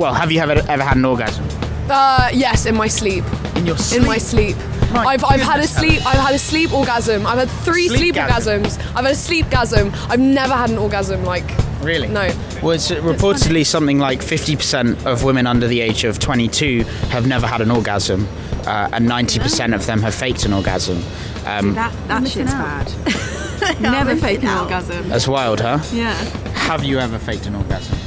Well, have you ever had an orgasm? Yes, in my sleep. In your sleep? In my sleep. I've had a sleep orgasm. I've had 3 sleep orgasms. I've had a sleep-gasm. I've never had an orgasm, like... Really? No. Well, it's reportedly something like 50% of women under the age of 22 have never had an orgasm, and 90% of them have faked an orgasm. That shit's bad. Never faked an orgasm. That's wild, huh? Yeah. Have you ever faked an orgasm?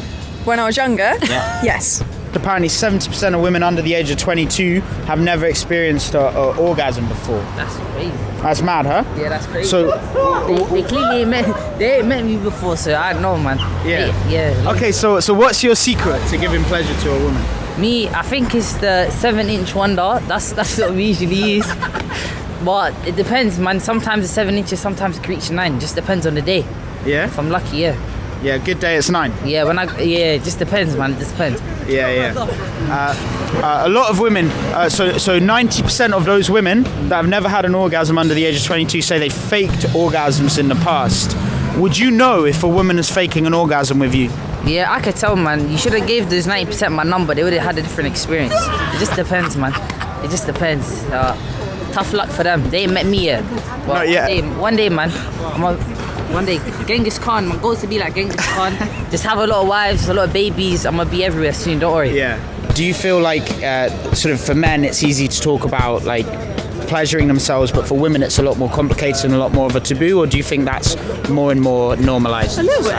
When I was younger? Yeah. Yes. Apparently 70% of women under the age of 22 have never experienced an orgasm before. That's crazy. That's mad, huh? Yeah, that's crazy. So they clearly ain't met me before, so I don't know, man. Yeah. Okay, so what's your secret to giving pleasure to a woman? Me, I think it's the 7-inch wonder. That's what we usually use. But it depends, man. Sometimes it's 7 inches, sometimes it can reach 9. Just depends on the day. Yeah? If I'm lucky, yeah. Yeah, good day it's 9. Yeah, it just depends, man. It just depends. Yeah. A lot of women, so 90% of those women that have never had an orgasm under the age of 22 say they faked orgasms in the past. Would you know if a woman is faking an orgasm with you? Yeah, I could tell, man. You should have gave those 90% my number. They would have had a different experience. It just depends, man. It just depends. Tough luck for them. They ain't met me yet. Well, Not yet. One day, man. One day, Genghis Khan. My goal is to be like Genghis Khan. Just have a lot of wives, a lot of babies. I'm gonna be everywhere soon. Don't worry. Yeah. Do you feel like, sort of for men, it's easy to talk about like pleasuring themselves, but for women, it's a lot more complicated and a lot more of a taboo? Or do you think that's more and more normalised? A little bit.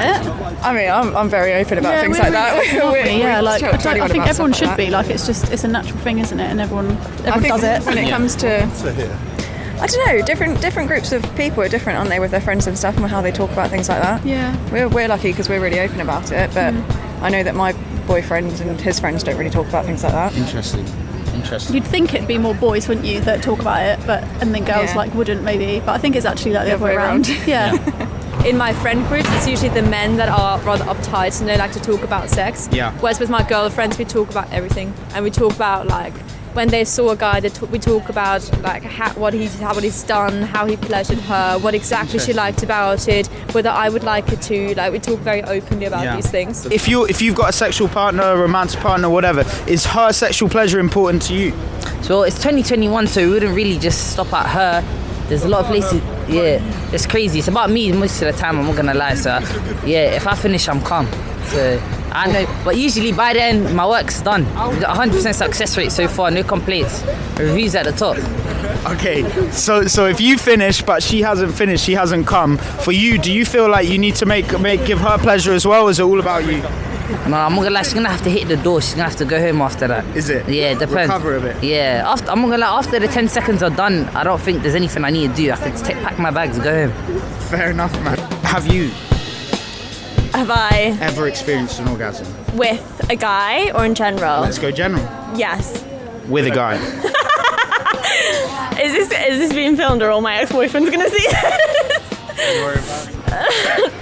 I mean, I'm very open about things like that. I think everyone should be. Like, it's a natural thing, isn't it? And everyone does it. When it comes to, I don't know, different groups of people are different, aren't they, with their friends and stuff, and how they talk about things like that. Yeah. We're lucky because we're really open about it, but I know that my boyfriend and his friends don't really talk about things like that. Interesting. You'd think it'd be more boys, wouldn't you, that talk about it, and then girls wouldn't maybe. But I think it's actually like the other way around. Yeah. In my friend groups, it's usually the men that are rather uptight and they like to talk about sex. Yeah. Whereas with my girlfriends, we talk about everything, and we talk about like when they saw a guy, we talk about like what he's done, how he pleasured her, what exactly she liked about it, whether I would like it too. Like, we talk very openly about these things. If you've got a sexual partner, a romantic partner, whatever, is her sexual pleasure important to you? So it's 2021, so we wouldn't really just stop at her. There's a lot of places. Yeah, it's crazy. It's about me most of the time. I'm not gonna lie. So yeah, if I finish, I'm calm. So I know, but usually by then my work's done. We've got 100% success rate so far, no complaints. Reviews at the top. Okay, so if you finish but she hasn't finished, she hasn't come, for you, do you feel like you need to give her pleasure as well, or is it all about you? No, I'm not gonna lie, she's gonna have to hit the door. She's gonna have to go home after that. Is it? Yeah, it depends. Recover a bit. Yeah, I'm not gonna lie, after the 10 seconds are done, I don't think there's anything I need to do. I can just pack my bags and go home. Fair enough, man. Have you Have I ever experienced an orgasm? with a guy or in general? Let's go general. Yes. With a guy. Is this being filmed or all my ex-boyfriend's gonna see it?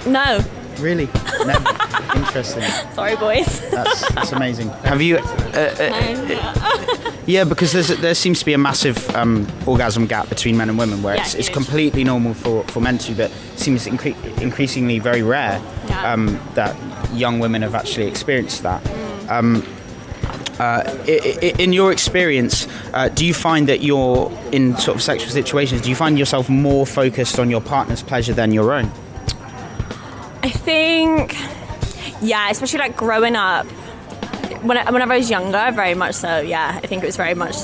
No. Really? Never. Interesting. Sorry, boys. That's amazing. Have you? Yeah, because there seems to be a massive orgasm gap between men and women, where it's completely normal for men to, but seems increasingly very rare that young women have actually experienced that. In your experience, do you find that you're in sort of sexual situations? Do you find yourself more focused on your partner's pleasure than your own? I think, yeah, especially like growing up, whenever I was younger, very much so, yeah. I think it was very much,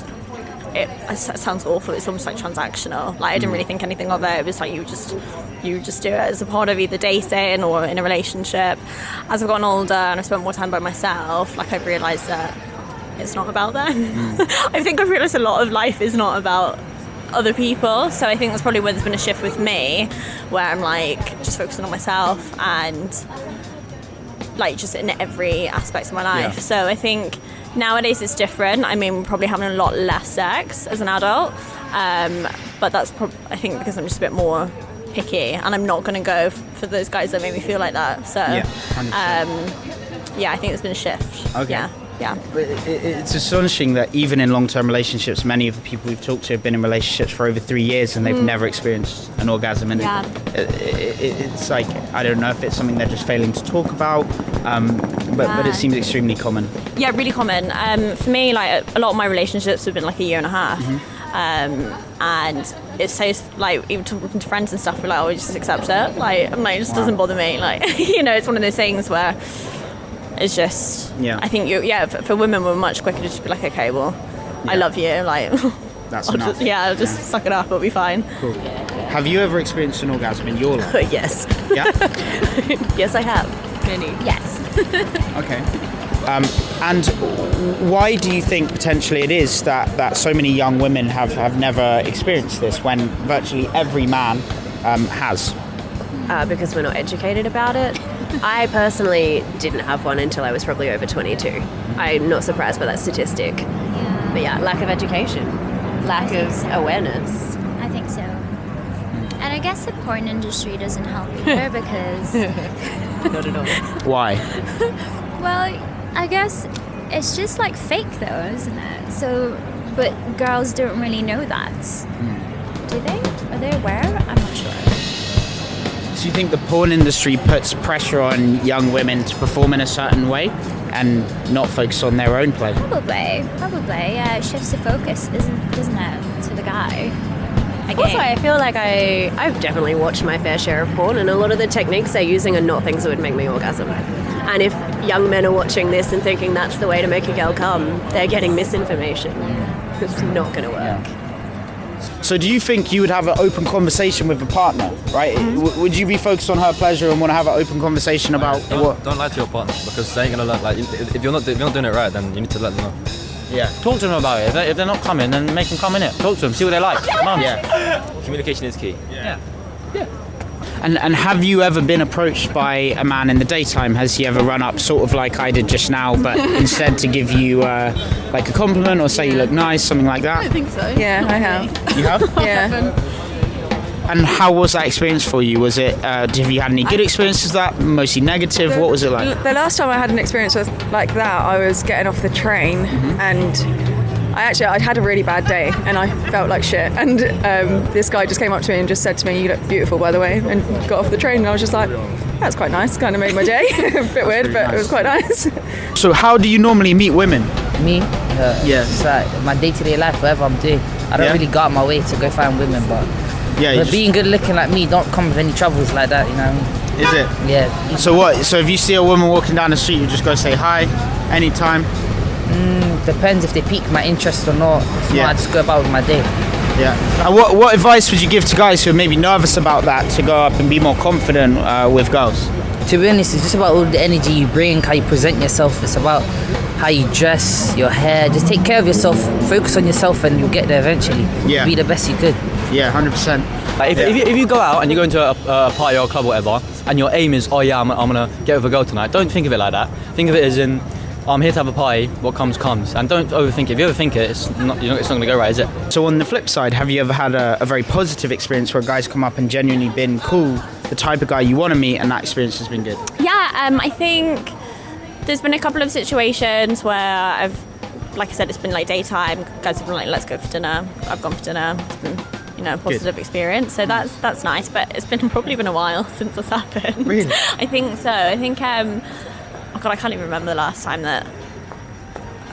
it sounds awful, it's almost like transactional. Like, I didn't really think anything of it. It was like you just do it as a part of either dating or in a relationship. As I've gotten older and I've spent more time by myself, like, I've realised that it's not about that. I think I've realised a lot of life is not about other people, so I think that's probably where there's been a shift with me, where I'm like just focusing on myself and like just in every aspect of my life. So I think nowadays it's different. I mean, we're probably having a lot less sex as an adult, but that's I think because I'm just a bit more picky and I'm not going to go for those guys that make me feel like that. So I think there's been a shift. Yeah. But it's astonishing that even in long-term relationships, many of the people we've talked to have been in relationships for over 3 years and they've never experienced an orgasm. And it's like, I don't know if it's something they're just failing to talk about. but it seems extremely common. Yeah, really common. For me, like a lot of my relationships have been like a year and a half. And it's so, like, even talking to friends and stuff, we're like, oh, just accept it. Like, I'm like, it just doesn't bother me. Like, you know, it's one of those things where it's just, I think, for women, we're much quicker to just be like, okay, well, I love you. Like, that's enough. I'll just suck it up, it'll be fine. Cool. Have you ever experienced an orgasm in your life? Yes. Yeah? Yes, I have. Many. Yes. Okay. And why do you think potentially it is that so many young women have never experienced this when virtually every man has? Because we're not educated about it. I personally didn't have one until I was probably over 22. I'm not surprised by that statistic. Yeah. But yeah, lack of education, lack of awareness. I think so. And I guess the porn industry doesn't help either because... Not at all. Why? Well, I guess it's just like fake though, isn't it? So, but girls don't really know that. Do they? Are they aware? I'm not sure. So you think the porn industry puts pressure on young women to perform in a certain way and not focus on their own pleasure? Probably. Yeah, it shifts the focus, doesn't it, to the guy? Also, I feel like I've definitely watched my fair share of porn, and a lot of the techniques they're using are not things that would make me orgasm. And if young men are watching this and thinking that's the way to make a girl come, they're getting misinformation. It's not going to work. So do you think you would have an open conversation with a partner, right? Would you be focused on her pleasure and want to have an open conversation about what? Don't lie to your partner, because they ain't going to learn. Like, if you're not doing it right, then you need to let them know. Yeah. Talk to them about it. If they're not coming, then make them come in it. Talk to them, see what they like. Come on. Yeah. Communication is key. Yeah. And have you ever been approached by a man in the daytime? Has he ever run up sort of like I did just now, but instead to give you like a compliment or say you look nice, something like that? I don't think so. Yeah, I have. You have? Yeah. And how was that experience for you? Was it, have you had any good experiences with that? Mostly negative? What was it like? The last time I had an experience like that, I was getting off the train and I'd had a really bad day and I felt like shit. And this guy just came up to me and just said to me, "You look beautiful, by the way," and got off the train. And I was just like, that's quite nice. Kind of made my day. A bit weird, but it was quite nice. So how do you normally meet women? Me? Yeah. It's like my day-to-day life, whatever I'm doing. I don't really go out my way to go find women, but being good looking like me don't come with any troubles like that, you know what I mean? Is it? Yeah. So what? So if you see a woman walking down the street, you just go say hi anytime? Depends if they pique my interest or not. If not, I just go about with my day. Yeah. And what advice would you give to guys who are maybe nervous about that to go up and be more confident with girls? To be honest, it's just about all the energy you bring, how you present yourself. It's about how you dress, your hair. Just take care of yourself, focus on yourself, and you'll get there eventually. Yeah. Be the best you could. Yeah, 100%. Like if you go out and you go into a party or a club or whatever, and your aim is, oh yeah, I'm gonna get with a girl tonight. Don't think of it like that. Think of it as in, I'm here to have a party. What comes, and don't overthink it. If you overthink it, it's not going to go right, is it? So on the flip side, have you ever had a very positive experience where guys come up and genuinely been cool, the type of guy you want to meet, and that experience has been good? Yeah, I think there's been a couple of situations where I've, like I said, it's been like daytime. Guys have been like, let's go for dinner. I've gone for dinner. It's been, a positive experience. So that's nice. But it's probably been a while since this happened. Really? I think so. I think. Oh God, I can't even remember the last time that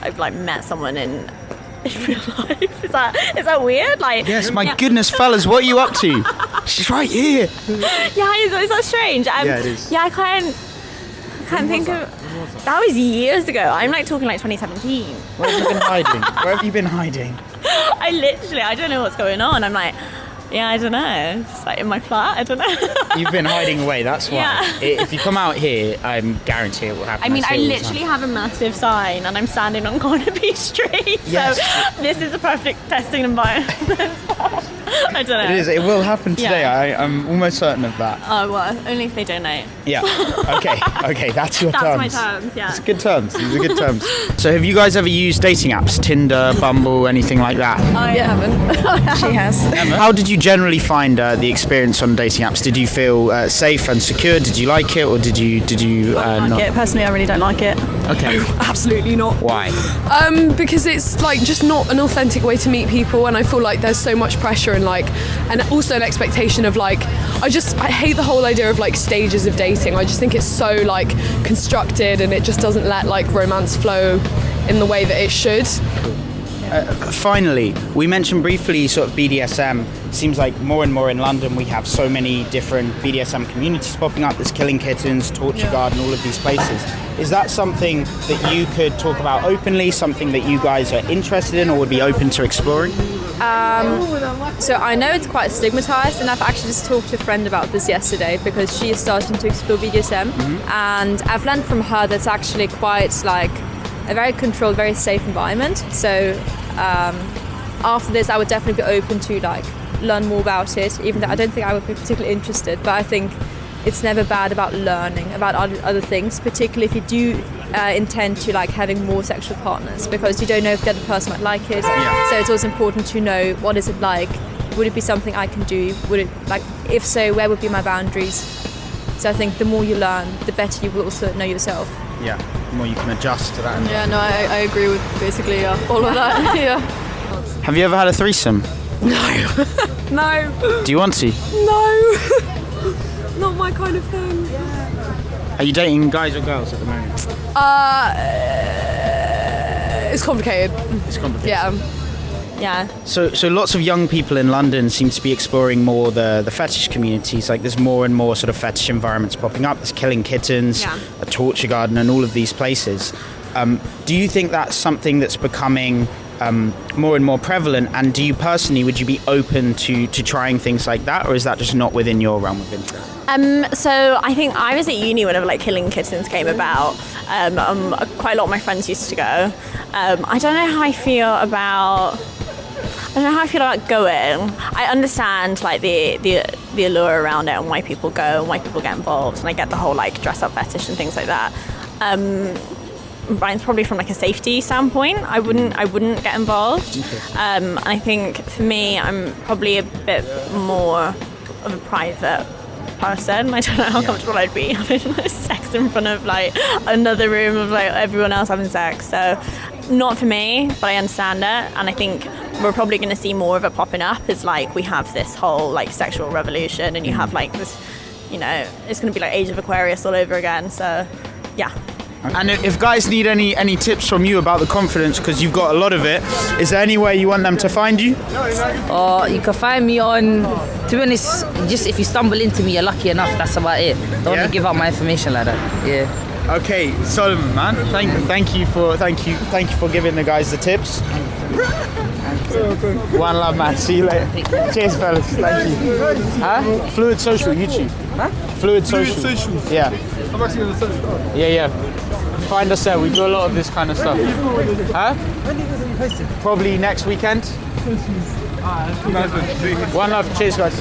I've like met someone in real life. Is that weird? Like, yes, my goodness, fellas, what are you up to? She's right here. Yeah, is that strange? Yeah, it is. Yeah, I can't think of. That was years ago. I'm like talking like 2017. Where have you been hiding? Where have you been hiding? I don't know what's going on. I'm like, yeah, I don't know. Just like in my flat, I don't know. You've been hiding away, that's why. Yeah. If you come out here, I'm guarantee it will happen. I mean, I see it all the literally time. have a massive sign and I'm standing on Cornerby Street. Yes. So this is a perfect testing environment. I don't know. It is. It will happen today. Yeah. I'm almost certain of that. Oh, well, only if they donate. Yeah. Okay. That's your terms. That's my terms, yeah. It's good terms. These are good terms. So have you guys ever used dating apps? Tinder, Bumble, anything like that? I haven't. She has. How did you generally find the experience on dating apps? Did you feel safe and secure? Did you like it, or did you I don't not? like it. Personally, I really don't like it. Okay. Absolutely not. Why? Because it's like just not an authentic way to meet people, and I feel like there's so much pressure and also an expectation of like, I hate the whole idea of like stages of dating. I just think it's so like constructed, and it just doesn't let like romance flow in the way that it should. Finally, we mentioned briefly sort of BDSM. Seems like more and more in London we have so many different BDSM communities popping up. There's Killing Kittens, Torture Garden, all of these places. Is that something that you could talk about openly, something that you guys are interested in or would be open to exploring? So I know it's quite stigmatized, and I've actually just talked to a friend about this yesterday because she is starting to explore BDSM, and I've learned from her that's actually quite like a very controlled, very safe environment. So after this, I would definitely be open to like learn more about it, even though I don't think I would be particularly interested. But I think it's never bad about learning about other things, particularly if you do intend to like having more sexual partners, because you don't know if the other person might like it. So it's also important to know, what is it like? Would it be something I can do? Would it, like, if so, where would be my boundaries? So I think the more you learn, the better you will also know yourself. Yeah, the more you can adjust to that. Yeah, no, I agree with basically all of that. Yeah. Have you ever had a threesome? No. No. Do you want to? No. Not my kind of thing. Are you dating guys or girls at the moment? It's complicated. It's complicated. Yeah. So lots of young people in London seem to be exploring more the fetish communities. Like there's more and more sort of fetish environments popping up. There's Killing Kittens, a Torture Garden, and all of these places. Do you think that's something that's becoming more and more prevalent? And do you personally, would you be open to trying things like that, or is that just not within your realm of interest? So I think I was at uni whenever like Killing Kittens came about. Quite a lot of my friends used to go. I don't know how I feel about going. I understand like the allure around it and why people go and why people get involved, and I get the whole like dress up fetish and things like that. Brian's probably from like a safety standpoint. I wouldn't get involved. And I think for me, I'm probably a bit more of a private person. I don't know how comfortable I'd be having sex in front of like another room of like everyone else having sex. So not for me, but I understand it, and I think we're probably going to see more of it popping up. Is like we have this whole like sexual revolution, and you have like this, you know, it's going to be like Age of Aquarius all over again. So yeah. And if guys need any tips from you about the confidence, because you've got a lot of it, is there any way you want them to find you? You can find me on, to be honest, just if you stumble into me, you're lucky enough. That's about it. Don't want to give out my information like that. Yeah. Okay, Solomon, man, thank you for giving the guys the tips. One love, man. See you later. Cheers, fellas. Thank you. Huh? Fluid Social, YouTube. Huh? Fluid Social. Yeah. I'm actually on the social. Yeah. Find us there. We do a lot of this kind of stuff. Huh? When are you going to post it? Probably next weekend. One love. Cheers, guys.